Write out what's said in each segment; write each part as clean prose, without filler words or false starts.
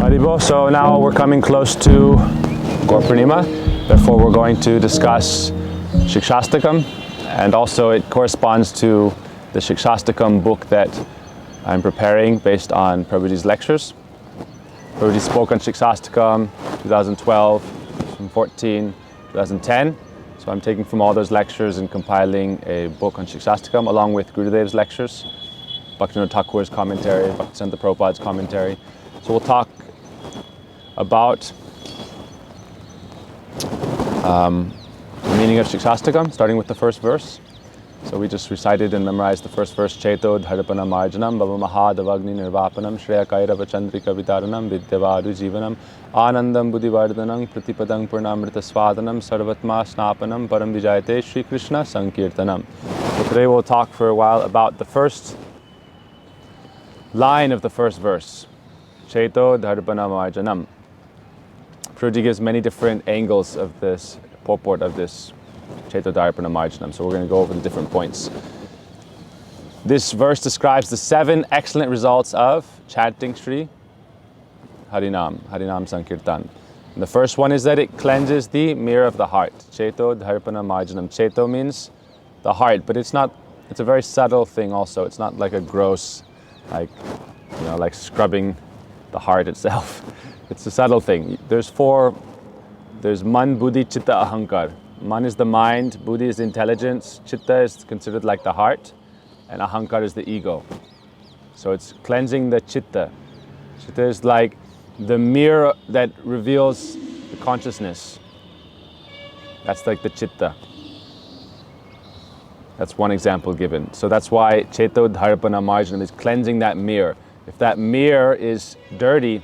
Haribo. So now we're coming close to Gaur Purnima. Therefore, we're going to discuss Siksastakam, and also it corresponds to the Siksastakam book that I'm preparing based on Prabhuji's lectures. Prabhuji spoke on Siksastakam 2012, 2014, 2010. So I'm taking from all those lectures and compiling a book on Siksastakam along with Gurudev's lectures, Bhaktivinoda Thakur's commentary, Bhaktisiddhanta Prabhupada's commentary. So we'll talk about the meaning of Siksastakam, starting with the first verse. So we just recited and memorized the first verse, Ceto-darpana-marjanam, Bhava Mahadavagni Nirvapanam, Shreya Kairava Chandrika Vitaranam, Vidyavadu Jivanam, Anandam Buddhivardhanam, Pratipadang Purnamrita Swadanam, Sarvatma Snapanam, Param Vijayate, Shri Krishna Sankirtanam. So today we'll talk for a while about the first line of the first verse, Ceto-darpana-marjanam. Prabhuji gives many different angles of this purport of this Ceto-darpana-marjanam. So we're going to go over the different points. This verse describes the 7 excellent results of chanting Shri Harinam Sankirtan. And the first one is that it cleanses the mirror of the heart. Ceto-darpana-marjanam. Ceto means the heart, but it's a very subtle thing also. It's not like a gross, like scrubbing the heart itself. It's a subtle thing. There's man, buddhi, chitta, ahankar. Man is the mind, buddhi is intelligence, chitta is considered like the heart, and ahankar is the ego. So it's cleansing the chitta. Chitta is like the mirror that reveals the consciousness. That's like the chitta. That's one example given. So that's why Ceto-darpana-marjanam is cleansing that mirror. If that mirror is dirty,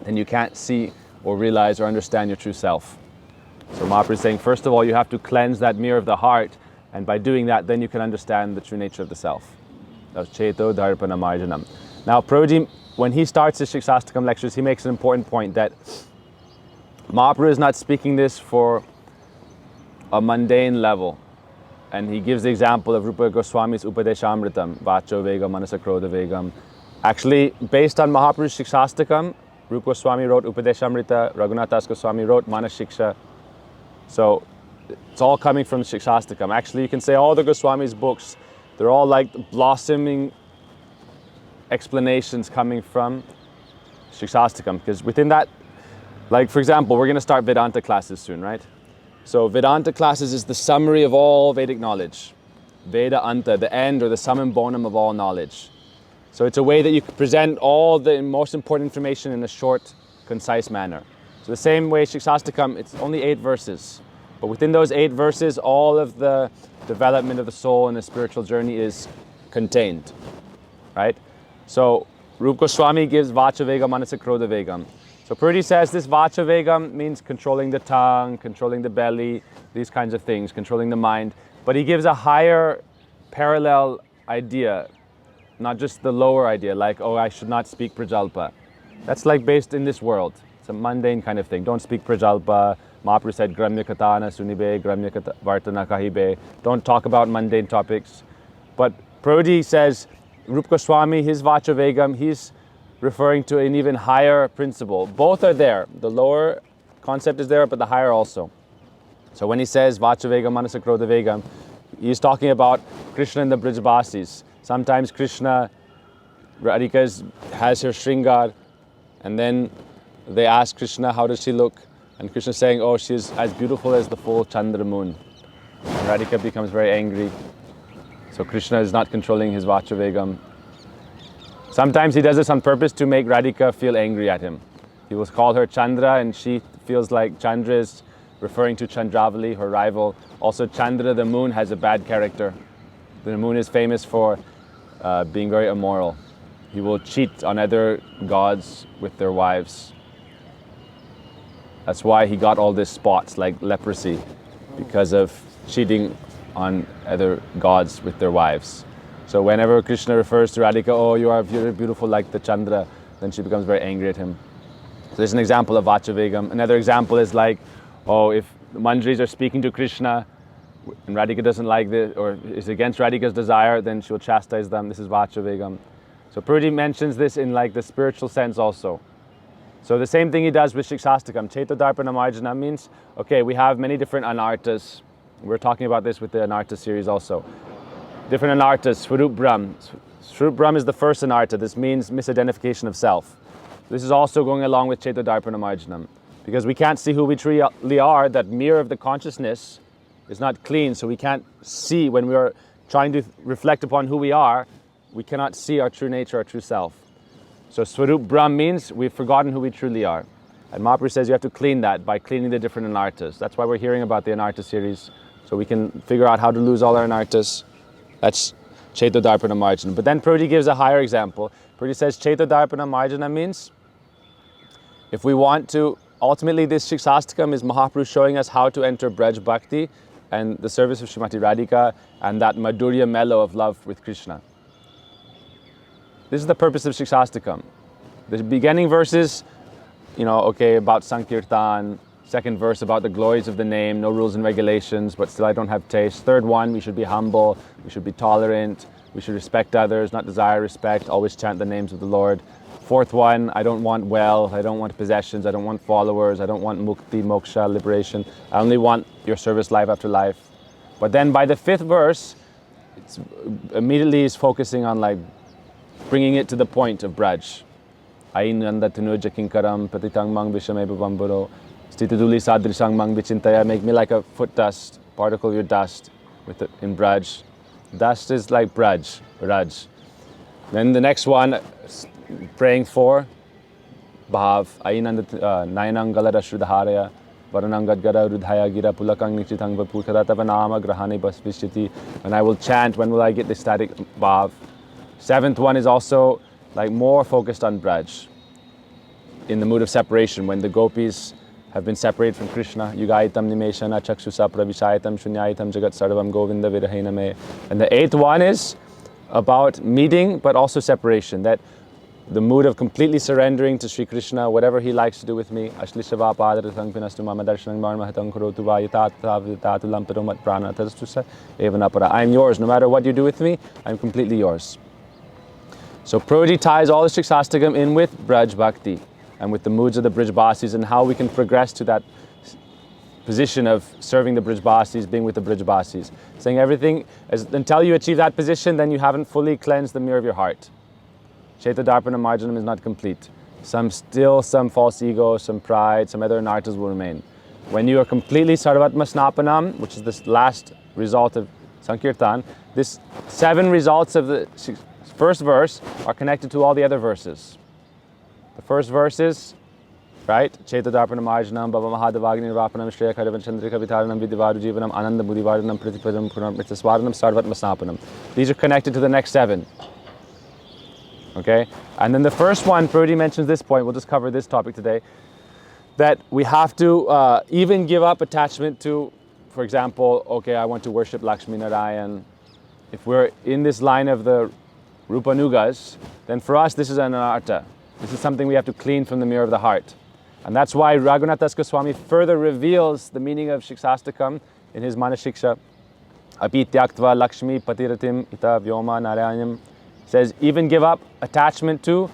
then you can't see or realize or understand your true self. So Mahaprabhu is saying, first of all, you have to cleanse that mirror of the heart, and by doing that, then you can understand the true nature of the self. That's Ceto-darpana-marjanam. Now, Prabhuji, when he starts his Siksastakam lectures, he makes an important point that Mahaprabhu is not speaking this for a mundane level. And he gives the example of Rupa Goswami's Upadeshamritam, Vacho Vegam, Manasa Krodha Vegam. Actually, based on Mahaprabhu's Siksastakam, Rupa Goswami wrote Upadeshamrita, Raghunath Das Goswami wrote Manashiksha. So it's all coming from Siksastakam. Actually, you can say all the Goswami's books, they're all like blossoming explanations coming from Siksastakam. Because within that, like for example, we're going to start Vedanta classes soon, right? So Vedanta classes is the summary of all Vedic knowledge. Veda Anta, the end or the sum and bonum of all knowledge. So it's a way that you can present all the most important information in a short, concise manner. So the same way Siksastakam, it's only 8 verses. But within those 8 verses, all of the development of the soul and the spiritual journey is contained, right? So Rupa Goswami gives Vacha Vegam, Manasa Krodha Vegam. So Prabhuji says this Vacha Vegam means controlling the tongue, controlling the belly, these kinds of things, controlling the mind. But he gives a higher parallel idea, not just the lower idea, like, oh, I should not speak prajalpa. That's like based in this world. It's a mundane kind of thing. Don't speak prajalpa. Mahaprabhu said, Gramya katana sunibe, Gramya vartana kahibe. Don't talk about mundane topics. But Prabhuji says, Rupa Goswami, his Vacha Vegam, he's referring to an even higher principle. Both are there. The lower concept is there, but the higher also. So when he says Vacha Vegam, Manasa Krodha Vegam, he's talking about Krishna and the Brijbasis. Sometimes Krishna, Radhika has her Shringar, and then they ask Krishna, how does she look? And Krishna is saying, oh, she's as beautiful as the full Chandra moon. And Radhika becomes very angry. So Krishna is not controlling his Vacha Vegam. Sometimes he does this on purpose to make Radhika feel angry at him. He will call her Chandra, and she feels like Chandra is referring to Chandravali, her rival. Also, Chandra, the moon, has a bad character. The moon is famous for being very immoral. He will cheat on other gods with their wives. That's why he got all these spots like leprosy, because of cheating on other gods with their wives. So whenever Krishna refers to Radhika, oh, you're beautiful like the Chandra, then she becomes very angry at him. So there's an example of Vacha Vegam. Another example is like, oh, if the Manjaris are speaking to Krishna, and Radhika doesn't like this, or is against Radhika's desire, then she will chastise them. This is Vacha Vegam. So Prabhuji mentions this in like the spiritual sense also. So the same thing he does with Siksastakam. Ceto-darpana-marjanam means, okay, we have many different anartas. We're talking about this with the anarta series also. Different anartas, Swarup Brahm. Swarup Brahm is the first anarta. This means misidentification of self. This is also going along with Ceto-darpana-marjanam. Because we can't see who we truly are, that mirror of the consciousness is not clean, so we can't see when we are trying to reflect upon who we are, we cannot see our true nature, our true self. So Swarup Brahm means we've forgotten who we truly are. And Mahaprabhu says you have to clean that by cleaning the different anartas. That's why we're hearing about the anarta series, so we can figure out how to lose all our anartas. That's Ceto-darpana-marjanam. But then Prabhuji gives a higher example. Prabhuji says Ceto-darpana-marjanam means if we want to, ultimately this Siksastakam is Mahaprabhu showing us how to enter Braj Bhakti and the service of Srimati Radhika and that Madhurya mellow of love with Krishna. This is the purpose of Siksastakam. The beginning verses, about Sankirtan. Second verse about the glories of the name, no rules and regulations, but still I don't have taste. Third one, we should be humble, we should be tolerant, we should respect others, not desire respect, always chant the names of the Lord. Fourth one, I don't want wealth, I don't want possessions, I don't want followers, I don't want mukti, moksha, liberation. I only want your service life after life. But then by the fifth verse, it's immediately is focusing on bringing it to the point of Braj. Ainanda tanuja kinkaram patitang mang vishameva bamburo stitaduli sadrisang mang vichintaya. Make me like a foot dust, particle of your dust in Braj. Dust is like Braj, Raj. Then the next one, praying for Bhav. Ainanda nayanang galada shrudharaya varanangad gada rudhaya gira pulakang nichitang vapukadatavanama grahani basvishiti. And I will chant, when will I get the static Bhav? Seventh one is also more focused on Braj, in the mood of separation, when the gopis have been separated from Krishna. Yugaitam nimeshana chaksusa pravishaitam shunyaitam jagat sarvam govinda virahiname. And the eighth one is about meeting, but also separation, that the mood of completely surrendering to Sri Krishna, whatever he likes to do with me. Ashlishava padaratang pinastu mama darshanang marmahatang kurotu vayatatu lampedomat prana tadastusa evanapara. I am yours, no matter what you do with me, I am completely yours. So Prabhuji ties all the Siksastakam in with Braj Bhakti and with the moods of the Brijbasis and how we can progress to that position of serving the Brijbasis, being with the Brijbasis. Saying everything, until you achieve that position, then you haven't fully cleansed the mirror of your heart. Ceto-darpana-marjanam is not complete. Some false ego, some pride, some other anartas will remain. When you are completely sarvatma snapanam, which is the last result of Sankirtan, this 7 results of the first verse are connected to all the other verses. The first verse is, right? Ceto-darpana-marjanam, Baba Mahadavagni Rapanam, Shreya Kadavan Chandrika Vitaranam, Vidivaru Jivanam, Ananda Buddhivaranam, Pratipadam, Puram, Ritaswaranam, Sarvatma Snapanam. These are connected to the next 7. Okay? And then the first one, Prabhuji mentions this point, we'll just cover this topic today, that we have to even give up attachment to, for example, okay, I want to worship Lakshmi Narayan. If we're in this line of the Rupanugas, then for us this is an anarta. This is something we have to clean from the mirror of the heart. And that's why Raghunath Das Goswami further reveals the meaning of Siksastakam in his Manashiksha. Api tyaktva Lakshmi patiratim ita vyoma narayanyam. Says, even give up attachment to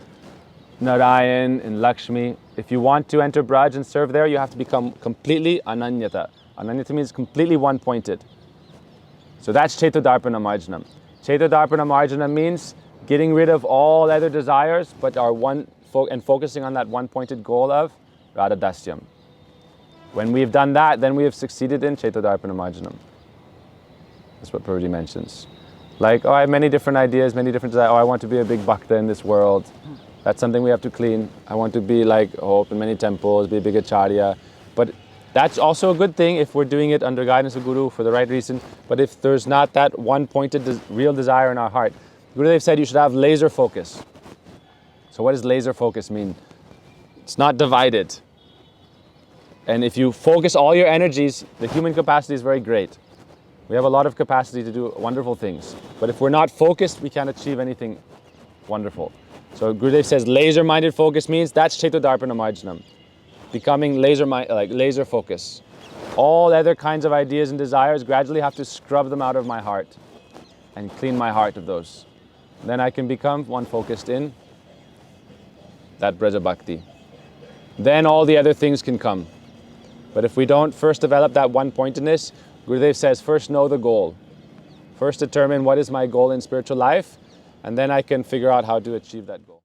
Narayan and Lakshmi. If you want to enter Braj and serve there, you have to become completely ananyata. Ananyata means completely one-pointed. So that's Ceto-darpana-marjanam. Ceto-darpana-marjanam means getting rid of all other desires, but and focusing on that one-pointed goal of Radha Dasyam. When we've done that, then we have succeeded in Ceto-darpana-marjanam. That's what Prabhuji mentions. I have many different ideas, many different desires. I want to be a big bhakta in this world. That's something we have to clean. I want to be open many temples, be a big acharya. But that's also a good thing if we're doing it under guidance of Guru for the right reason. But if there's not that one-pointed real desire in our heart, Gurudev said you should have laser focus. So what does laser focus mean? It's not divided. And if you focus all your energies, the human capacity is very great. We have a lot of capacity to do wonderful things. But if we're not focused, we can't achieve anything wonderful. So Gurudev says laser-minded focus means that's Ceto-darpana-marjanam. Becoming laser focus. All other kinds of ideas and desires gradually have to scrub them out of my heart and clean my heart of those. Then I can become one focused in that Braja Bhakti. then all the other things can come. But if we don't first develop that one-pointedness, Gurudev says, first know the goal. First determine what is my goal in spiritual life, and then I can figure out how to achieve that goal.